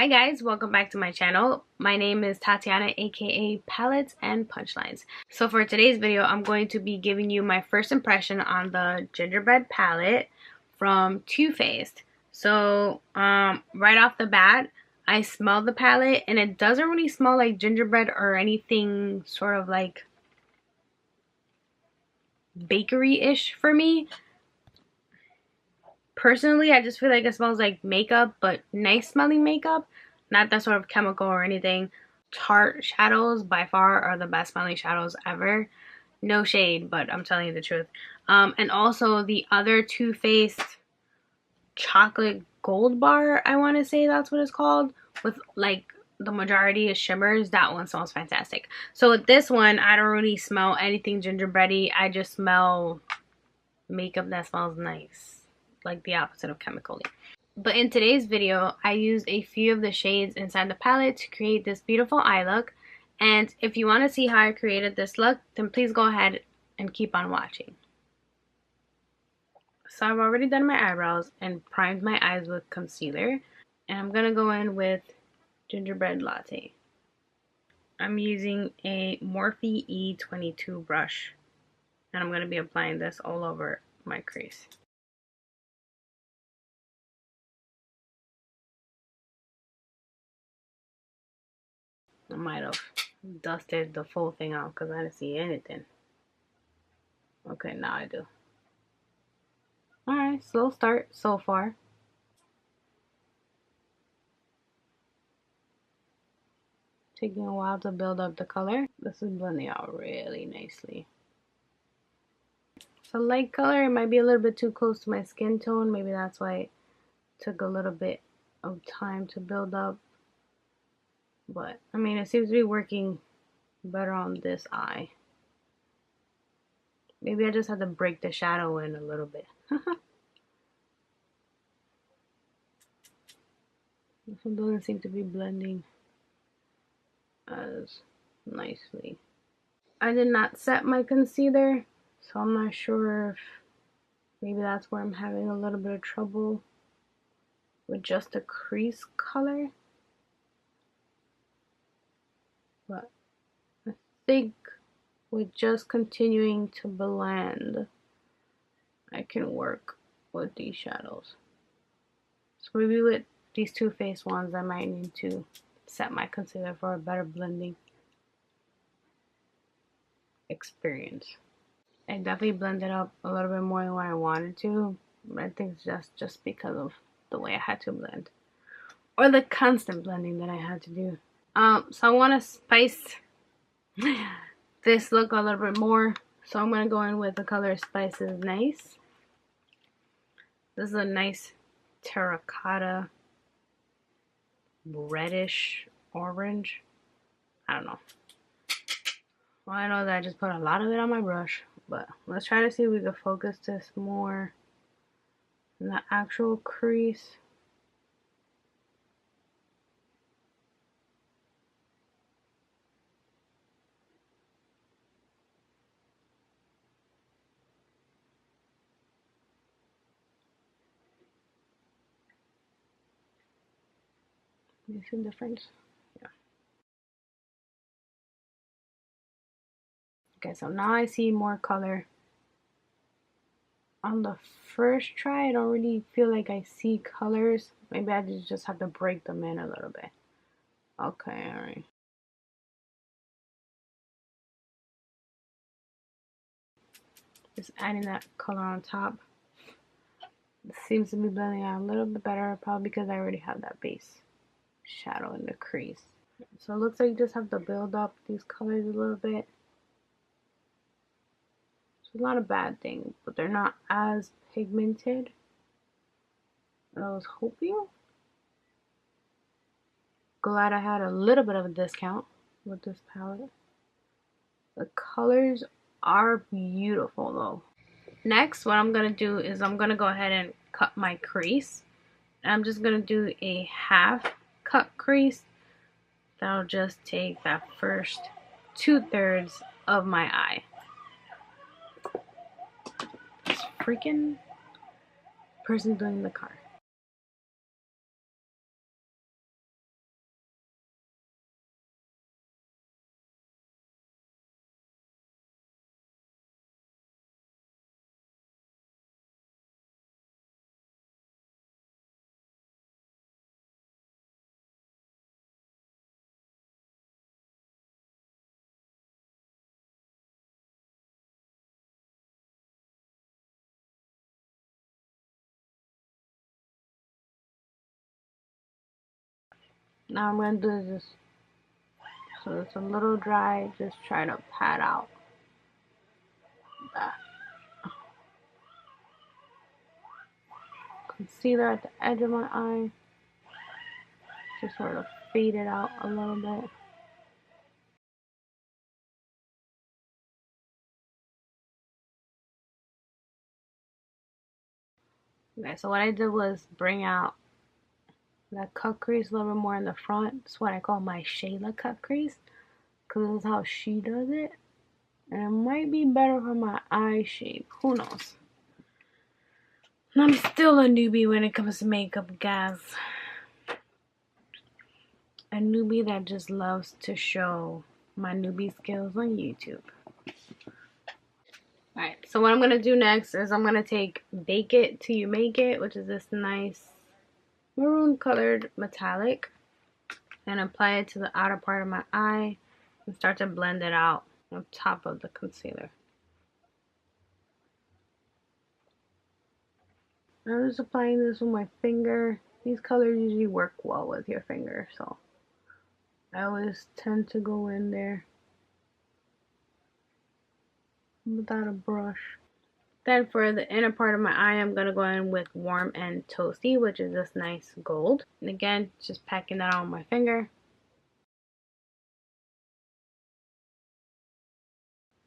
Hi guys, welcome back to my channel. My name is Tatiana, aka Palettes and Punchlines. So for today's video, I'm going to be giving you my first impression on the gingerbread palette from Too Faced. So right off the bat, I smell the palette and it doesn't really smell like gingerbread or anything sort of like bakery-ish for me. Personally, I just feel like it smells like makeup, but nice smelling makeup, not that sort of chemical or anything. Tarte shadows by far are the best smelling shadows ever. No shade, but I'm telling you the truth. And also the other Too Faced chocolate gold bar, I want to say that's what it's called, with like the majority is shimmers. That one smells fantastic. So with this one, I don't really smell anything gingerbready. I just smell makeup that smells nice, like the opposite of chemically. But in today's video, I used a few of the shades inside the palette to create this beautiful eye look. And if you want to see how I created this look, then please go ahead and keep on watching. So I've already done my eyebrows and primed my eyes with concealer. And I'm going to go in with Gingerbread Latte. I'm using a Morphe E22 brush. And I'm going to be applying this all over my crease. I might have dusted the full thing out because I didn't see anything. Okay, now I do. Alright, slow start so far. Taking a while to build up the color. This is blending out really nicely. It's a light color. It might be a little bit too close to my skin tone. Maybe that's why it took a little bit of time to build up. But, I mean, it seems to be working better on this eye. Maybe I just have to break the shadow in a little bit. This one doesn't seem to be blending as nicely. I did not set my concealer, so I'm not sure if maybe that's where I'm having a little bit of trouble with just the crease color. But I think with just continuing to blend, I can work with these shadows. So maybe with these Too Faced ones, I might need to set my concealer for a better blending experience. I definitely blended up a little bit more than what I wanted to, but I think it's just because of the way I had to blend, or the constant blending that I had to do. So I want to spice this look a little bit more, so I'm gonna go in with the color Spice is Nice. This is a nice terracotta reddish orange. I don't know. Well, I know that I just put a lot of it on my brush, but let's try to see if we can focus this more in the actual crease. Makes a difference. Yeah. Okay, so now I see more color. On the first try, I don't really feel like I see colors. Maybe I just have to break them in a little bit. Okay, alright. Just adding that color on top. It seems to be blending out a little bit better, probably because I already have that base shadow in the crease. So it looks like you just have to build up these colors a little bit. So it's not a bad thing, but they're not as pigmented as I was hoping. Glad I had a little bit of a discount with this palette. The colors are beautiful though. Next, what I'm going to do is I'm going to go ahead and cut my crease. I'm just going to do a half cut crease. That'll just take that first 2/3 of my eye. This freaking person doing the car. Now I'm going to do this so it's a little dry. Just try to pat out that concealer at the edge of my eye. Just sort of fade it out a little bit. Okay, so what I did was bring out that cut crease a little bit more in the front. It's what I call my Shayla cut crease, because this is how she does it. And it might be better for my eye shape. Who knows? I'm still a newbie when it comes to makeup, guys. A newbie that just loves to show my newbie skills on YouTube. Alright, so what I'm going to do next is I'm going to take Bake It Till You Make It, which is this nice maroon colored metallic, and apply it to the outer part of my eye and start to blend it out on top of the concealer. I'm just applying this with my finger. These colors usually work well with your finger, so I always tend to go in there without a brush. Then for the inner part of my eye, I'm going to go in with Warm and Toasty, which is this nice gold. And again, just packing that on my finger.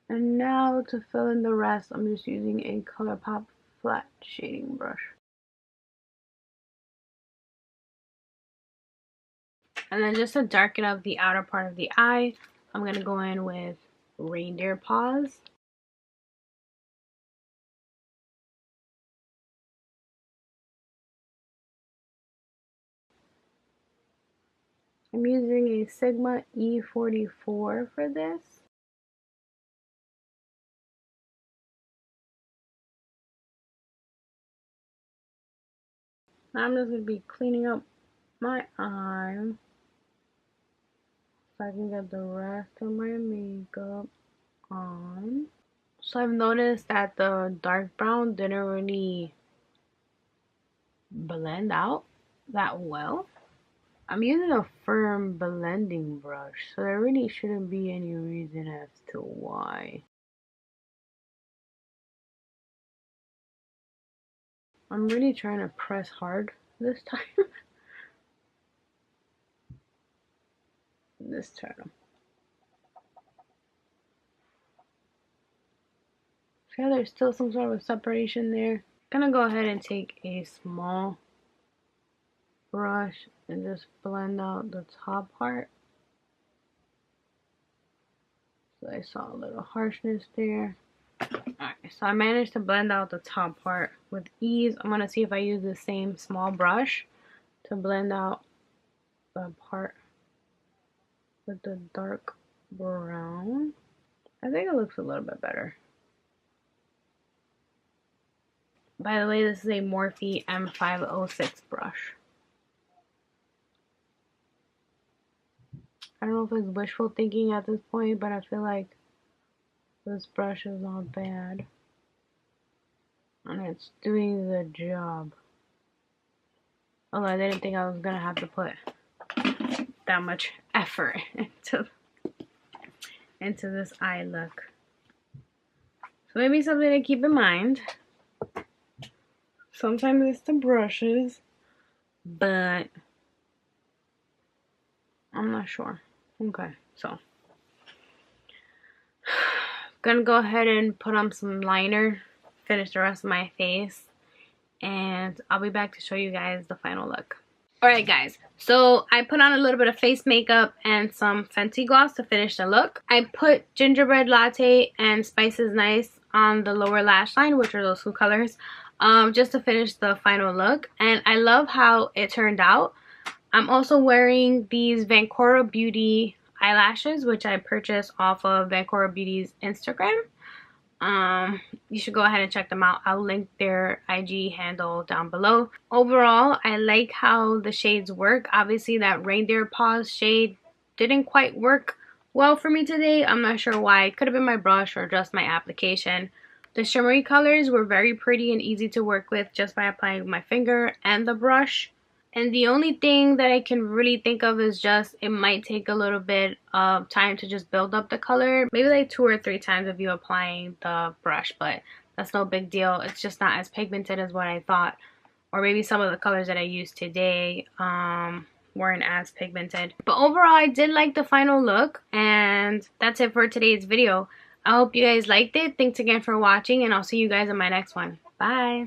And now to fill in the rest, I'm just using a ColourPop flat shading brush. And then just to darken up the outer part of the eye, I'm going to go in with Reindeer Paws. I'm using a Sigma E44 for this. Now I'm just going to be cleaning up my eye so I can get the rest of my makeup on. So I've noticed that the dark brown didn't really blend out that well. I'm using a firm blending brush, so there really shouldn't be any reason as to why. I'm really trying to press hard this time. This time. See how there's still some sort of separation there? I'm gonna go ahead and take a small brush and just blend out the top part. So I saw a little harshness there. Alright, so I managed to blend out the top part with ease. I'm gonna see if I use the same small brush to blend out the part with the dark brown. I think it looks a little bit better. By the way, this is a Morphe M506 brush. I don't know if it's wishful thinking at this point, but I feel like this brush is not bad. And it's doing the job. Although I didn't think I was gonna have to put that much effort into this eye look. So maybe something to keep in mind. Sometimes it's the brushes, but I'm not sure. Okay, so gonna go ahead and put on some liner, finish the rest of my face, and I'll be back to show you guys the final look. Alright guys, so I put on a little bit of face makeup and some Fenty gloss to finish the look. I put Gingerbread Latte and Spices Nice on the lower lash line, which are those two colors, just to finish the final look. And I love how it turned out. I'm also wearing these Vancouver Beauty eyelashes, which I purchased off of Vancouver Beauty's Instagram. You should go ahead and check them out. I'll link their IG handle down below. Overall, I like how the shades work. Obviously that Reindeer Paws shade didn't quite work well for me today. I'm not sure why. It could have been my brush or just my application. The shimmery colors were very pretty and easy to work with just by applying my finger and the brush. And the only thing that I can really think of is just it might take a little bit of time to just build up the color. Maybe like 2 or 3 times of you applying the brush, but that's no big deal. It's just not as pigmented as what I thought. Or maybe some of the colors that I used today weren't as pigmented. But overall, I did like the final look. And that's it for today's video. I hope you guys liked it. Thanks again for watching, and I'll see you guys in my next one. Bye!